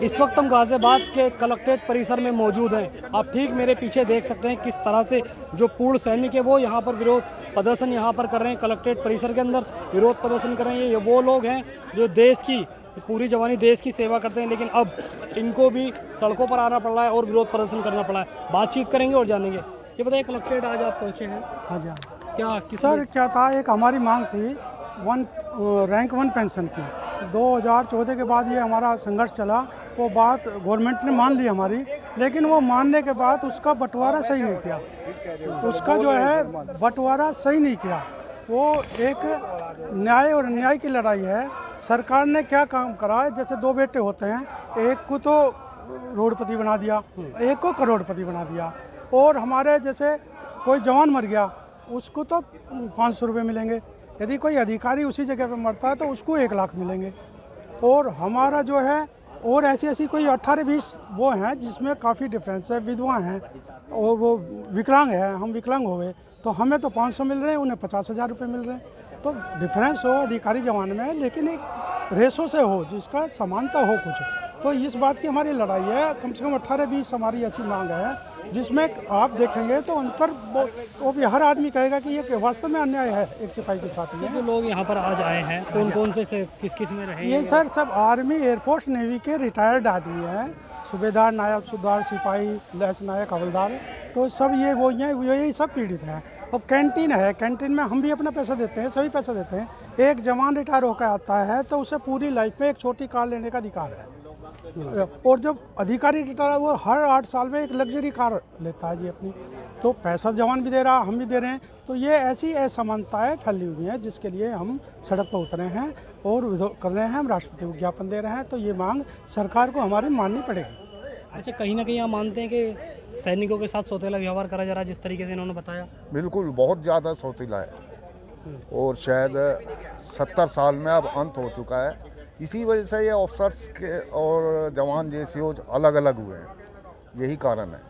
इस वक्त हम गाज़ियाबाद के कलेक्ट्रेट परिसर में मौजूद हैं। आप ठीक मेरे पीछे देख सकते हैं किस तरह से जो पूर्ण सैनिक है वो यहाँ पर विरोध प्रदर्शन यहाँ पर कर रहे हैं। कलेक्ट्रेट परिसर के अंदर विरोध प्रदर्शन कर रहे हैं। ये वो लोग हैं जो देश की पूरी जवानी देश की सेवा करते हैं, लेकिन अब इनको भी सड़कों पर आना पड़ रहा है और विरोध प्रदर्शन करना पड़ा है। बातचीत करेंगे और जानेंगे। ये बताइए, कलेक्ट्रेट आज आप पहुँचे हैं, हाँ जी, क्या सर क्या था, एक हमारी मांग थी रैंक 1 पेंशन की। 2014 के बाद ये हमारा संघर्ष चला। वो बात गवर्नमेंट ने मान ली हमारी, लेकिन वो मानने के बाद उसका बंटवारा सही नहीं किया। उसका जो है बंटवारा सही नहीं किया। वो एक न्याय और अन्याय की लड़ाई है। सरकार ने क्या काम करा है, जैसे 2 बेटे होते हैं, एक को तो रोडपति बना दिया, एक को करोड़पति बना दिया। और हमारे जैसे कोई जवान मर गया उसको तो 500 रुपये मिलेंगे। यदि कोई अधिकारी उसी जगह पर मरता है तो उसको 1 लाख मिलेंगे। और हमारा जो है और ऐसी कोई 18-20 वो हैं जिसमें काफ़ी डिफरेंस है। विधवा हैं और वो विकलांग है, हम विकलांग हो गए तो हमें तो 500 मिल रहे हैं, उन्हें 50,000 रुपये मिल रहे हैं। तो डिफरेंस हो अधिकारी जवान में, लेकिन एक रेशो से हो जिसका समानता हो कुछ। तो इस बात की हमारी लड़ाई है। कम से कम 18-20 हमारी ऐसी मांग है जिसमें आप देखेंगे तो अंतर वो भी हर आदमी कहेगा कि ये वास्तव में अन्याय है एक सिपाही के साथ में। जो लोग यहाँ पर आज आए हैं कौन से किस में रहे? ये सर सब आर्मी, एयरफोर्स, नेवी के रिटायर्ड आदमी हैं। सूबेदार, नायब सूबेदार, सिपाही, लैंस नायक, हवलदार, तो सब ये वो यही सब पीड़ित हैं। अब कैंटीन है, कैंटीन में हम भी अपना पैसा देते हैं, सभी पैसा देते हैं। एक जवान रिटायर होकर आता है तो उसे पूरी लाइफ में एक छोटी कार लेने का अधिकार है। और जब अधिकारी रिटायर वो हर 8 साल में एक लग्जरी कार लेता है जी अपनी। तो पैसा जवान भी दे रहा, हम भी दे रहे हैं। तो ये ऐसी असमानताएं फैली हुई हैं जिसके लिए हम सड़क पर उतरे हैं और विरोध कर रहे हैं। हम राष्ट्रपति को ज्ञापन दे रहे हैं। तो ये मांग सरकार को हमारी माननी पड़ेगी। अच्छा, कहीं ना कहीं आप मानते हैं कि सैनिकों के साथ सौतेला व्यवहार करा जा रहा है जिस तरीके से इन्होंने बताया? बिल्कुल, बहुत ज़्यादा सौतेला है और शायद 70 साल में अब अंत हो चुका है। इसी वजह से ये ऑफिसर्स के और जवान जेसीओ अलग अलग हुए हैं, यही कारण है।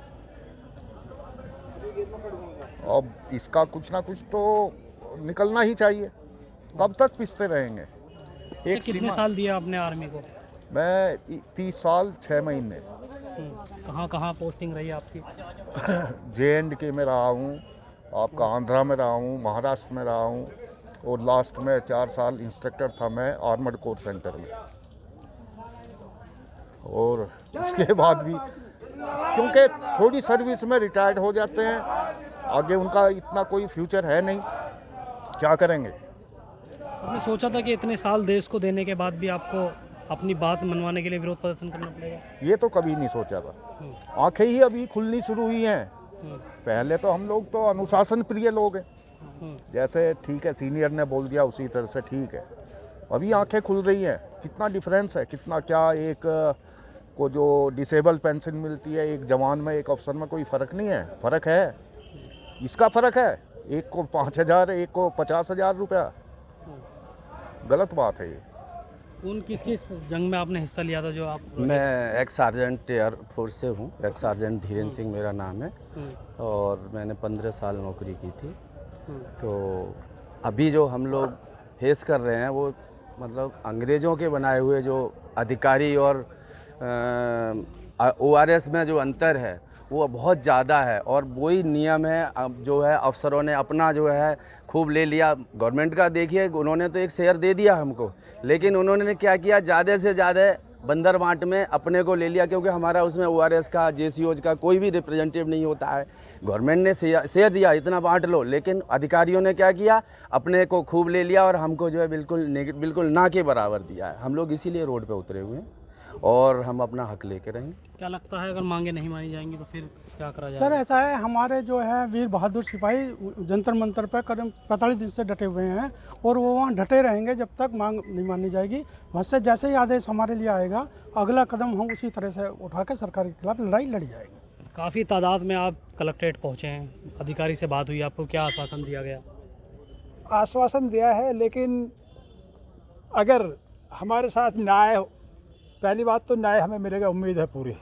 अब इसका कुछ ना कुछ तो निकलना ही चाहिए। कब तक पिसते रहेंगे? कितने साल दिया आपने आर्मी को? मैं 30 साल 6 महीने। कहाँ पोस्टिंग रही आपकी? JNK में रहा हूँ, आपका आंध्रा में रहा हूँ, महाराष्ट्र में रहा हूँ और लास्ट में 4 साल इंस्ट्रक्टर था मैं आर्मर्ड कोर सेंटर में। और उसके बाद भी क्योंकि थोड़ी सर्विस में रिटायर्ड हो जाते हैं, आगे उनका इतना कोई फ्यूचर है नहीं, क्या करेंगे। आपने सोचा था कि इतने साल देश को देने के बाद भी आपको अपनी बात मनवाने के लिए विरोध प्रदर्शन करना पड़ेगा? ये तो कभी नहीं सोचा था। आंखें ही अभी खुलनी शुरू हुई हैं। पहले तो हम लोग तो अनुशासन प्रिय लोग हैं, जैसे ठीक है सीनियर ने बोल दिया उसी तरह से ठीक है। अभी आंखें खुल रही हैं, कितना डिफरेंस है, कितना क्या। एक को जो डिसेबल पेंशन मिलती है, एक जवान में एक अफसर में कोई फ़र्क नहीं है। फ़र्क है, इसका फ़र्क है। एक को 5,000, एक को 50,000 रुपया। गलत बात है ये। उन किस जंग में आपने हिस्सा लिया था जो आप? मैं एक्स सार्जेंट एयरफोर्स से हूँ। एक्स सार्जेंट धीरेन्द्र सिंह मेरा नाम है और मैंने 15 साल नौकरी की थी। तो अभी जो हम लोग फेस कर रहे हैं वो मतलब अंग्रेज़ों के बनाए हुए जो अधिकारी और ORS में जो अंतर है वो बहुत ज़्यादा है। और वही नियम है। अब जो है अफसरों ने अपना जो है खूब ले लिया। गवर्नमेंट का देखिए, उन्होंने तो एक शेयर दे दिया हमको, लेकिन उन्होंने क्या किया, ज़्यादा से ज़्यादा बंदर बांट में अपने को ले लिया। क्योंकि हमारा उसमें ORS का, JCOs का कोई भी रिप्रेजेंटेटिव नहीं होता है। गवर्नमेंट ने शेयर दिया, इतना बांट लो, लेकिन अधिकारियों ने क्या किया, अपने को खूब ले लिया और हमको जो है बिल्कुल ना के बराबर दिया है। हम लोग इसीलिए रोड पे उतरे हुए हैं और हम अपना हक लेके रहेंगे। क्या लगता है अगर मांगे नहीं मानी जाएंगी तो फिर क्या करा जाएगा? सर ऐसा है, हमारे जो है वीर बहादुर सिपाही जंतर मंतर पर करीब 45 दिन से डटे हुए हैं और वो वहाँ डटे रहेंगे जब तक मांग नहीं मानी जाएगी। वहाँ से जैसे ही आदेश हमारे लिए आएगा, अगला कदम हम उसी तरह से उठा कर सरकार के खिलाफ लड़ाई लड़ी जाएगी। काफ़ी तादाद में आप कलेक्ट्रेट पहुँचे हैं, अधिकारी से बात हुई, आपको क्या आश्वासन दिया गया? आश्वासन दिया है, लेकिन अगर हमारे साथ न्याय, पहली बात तो न्याय हमें मिलेगा, उम्मीद है पूरी।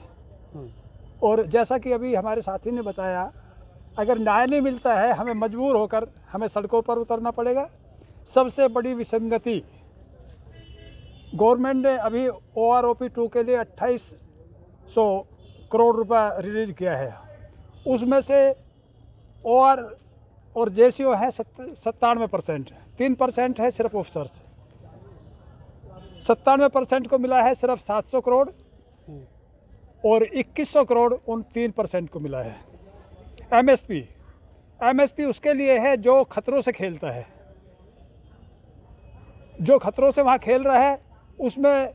और जैसा कि अभी हमारे साथी ने बताया, अगर न्याय नहीं मिलता है हमें मजबूर होकर हमें सड़कों पर उतरना पड़ेगा। सबसे बड़ी विसंगति गवर्नमेंट ने अभी OROP-2 के लिए 2800 करोड़ रुपए रिलीज किया है। उसमें से OR और JCO है 97%, 3% है सिर्फ ऑफिसर्स। 97% को मिला है सिर्फ 700 करोड़ और 2100 करोड़ उन 3% को मिला है। MSP उसके लिए है जो खतरों से खेलता है, जो खतरों से वहाँ खेल रहा है, उसमें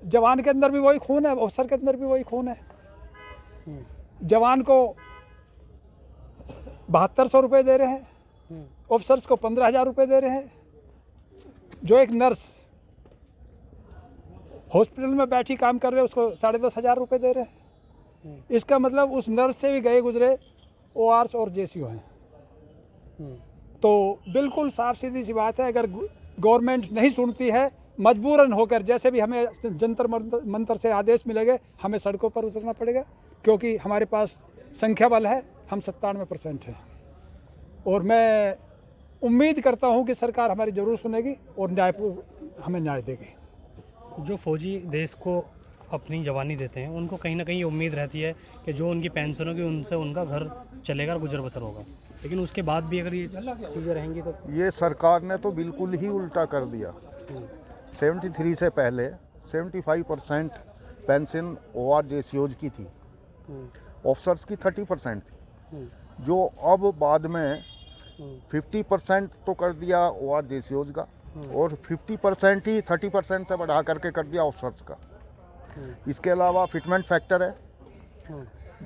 जवान के अंदर भी वही खून है, ऑफिसर के अंदर भी वही खून है। जवान को 7200 रुपये दे रहे हैं, ऑफिसर्स को 15,000 रुपये दे रहे हैं। जो एक नर्स हॉस्पिटल में बैठी काम कर रहे हैं उसको 10,500 रुपये दे रहे हैं। इसका मतलब उस नर्स से भी गए गुजरे ORs और JCO हैं। तो बिल्कुल साफ सीधी सी बात है, अगर गवर्नमेंट नहीं सुनती है, मजबूरन होकर, जैसे भी हमें जंतर मंतर से आदेश मिलेंगे, हमें सड़कों पर उतरना पड़ेगा, क्योंकि हमारे पास संख्या बल है, हम 97% हैं। और मैं उम्मीद करता हूं कि सरकार हमारी ज़रूर सुनेगी और हमें न्याय देगी। जो फौजी देश को अपनी जवानी देते हैं, उनको कहीं ना कहीं ये उम्मीद रहती है कि जो उनकी पेंशन होगी उनसे उनका घर चलेगा और गुजर बसर होगा, लेकिन उसके बाद भी अगर ये चीज़ें रहेंगी तो ये सरकार ने तो बिल्कुल ही उल्टा कर दिया। 73 से पहले 75% पेंशन OR JCOs की थी, ऑफिसर्स की 30% थी, जो अब बाद में 50% तो कर दिया OR JCOs का और 50% ही 30% से बढ़ा करके कर दिया ऑफिसर्स का। इसके अलावा फिटमेंट फैक्टर है,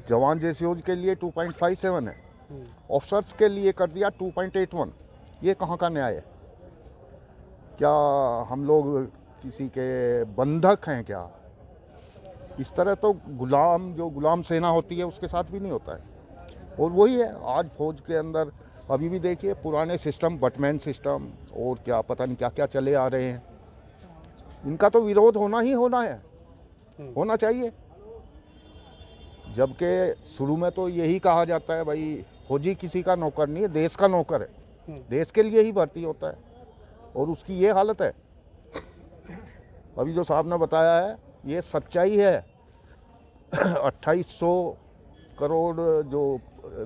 जवान JCOs के लिए 2.57 है, ऑफिसर्स के लिए कर दिया 2.81। ये कहाँ का न्याय है? क्या हम लोग किसी के बंधक हैं क्या? इस तरह तो गुलाम सेना होती है उसके साथ भी नहीं होता है। और वही है आज फौज के अंदर, अभी भी देखिए पुराने सिस्टम, बटमैन सिस्टम और क्या पता नहीं क्या क्या चले आ रहे हैं। इनका तो विरोध होना ही होना है, होना चाहिए। जबकि शुरू में तो यही कहा जाता है भाई फौजी किसी का नौकर नहीं है, देश का नौकर है, देश के लिए ही भर्ती होता है, और उसकी ये हालत है। अभी जो साहब ने बताया है ये सच्चाई है। 2800 करोड़ जो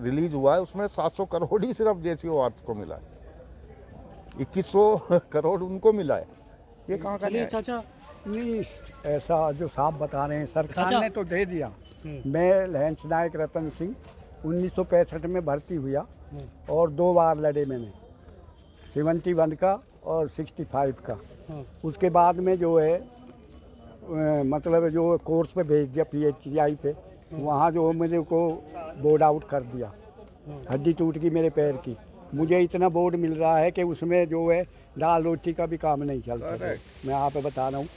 रिलीज हुआ है उसमें 700 करोड़ ही सिर्फ JCOs को मिला है, 2100 करोड़ उनको मिला है। ये कहाँ का न्याय है? चाचा नहीं, ऐसा जो साहब बता रहे हैं, सरकार ने तो दे दिया। मैं लहंस नायक रतन सिंह 1965 में भर्ती हुआ और 2 बार लड़े मैंने, 71 का और 65 का। उसके बाद में जो है मतलब जो कोर्स पे भेज दिया PHCI पे, वहाँ जो मेरे को बोर्ड आउट कर दिया, हड्डी टूट गई मेरे पैर की। मुझे इतना बोर्ड मिल रहा है कि उसमें जो है दाल रोटी का भी काम नहीं चलता है। मैं यहाँ पे बता रहा हूँ,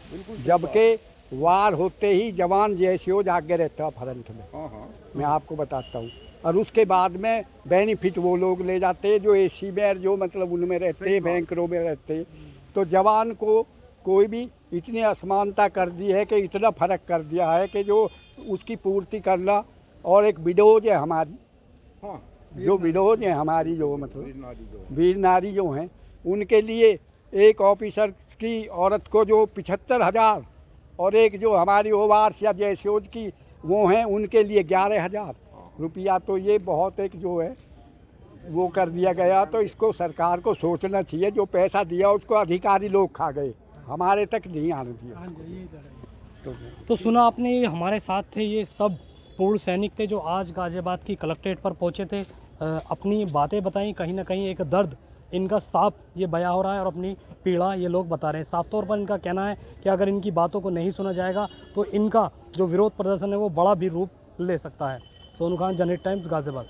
जबकि वार होते ही जवान JCO आगे रहता फ्रंट में, मैं आपको बताता हूँ। और उसके बाद में बेनिफिट वो लोग ले जाते हैं जो AC में, जो मतलब उनमें रहते, बैंकरों में रहते। तो जवान को कोई भी इतनी असमानता कर दी है कि इतना फ़र्क कर दिया है कि जो उसकी पूर्ति करना। और एक विडोज है हमारी, जो विडोज है हमारी, जो मतलब वीर नारी जो हैं, उनके लिए एक ऑफिसर की औरत को जो 75,000 और एक जो हमारी ORs या JCOs की वो हैं उनके लिए 11,000 रुपया। तो ये बहुत एक जो है वो कर दिया गया। तो इसको सरकार को सोचना चाहिए, जो पैसा दिया उसको अधिकारी लोग खा गए, हमारे तक नहीं आने दिया। तो सुना आपने, ये हमारे साथ थे, ये सब पूर्व सैनिक थे जो आज गाजियाबाद की कलेक्ट्रेट पर पहुंचे थे, अपनी बातें बताई। कहीं ना कहीं एक दर्द इनका साफ ये बयां हो रहा है और अपनी पीड़ा ये लोग बता रहे हैं। साफ तौर पर इनका कहना है कि अगर इनकी बातों को नहीं सुना जाएगा तो इनका जो विरोध प्रदर्शन है वो बड़ा भी रूप ले सकता है। सोनू खान, जनहित टाइम्स, गाजियाबाद।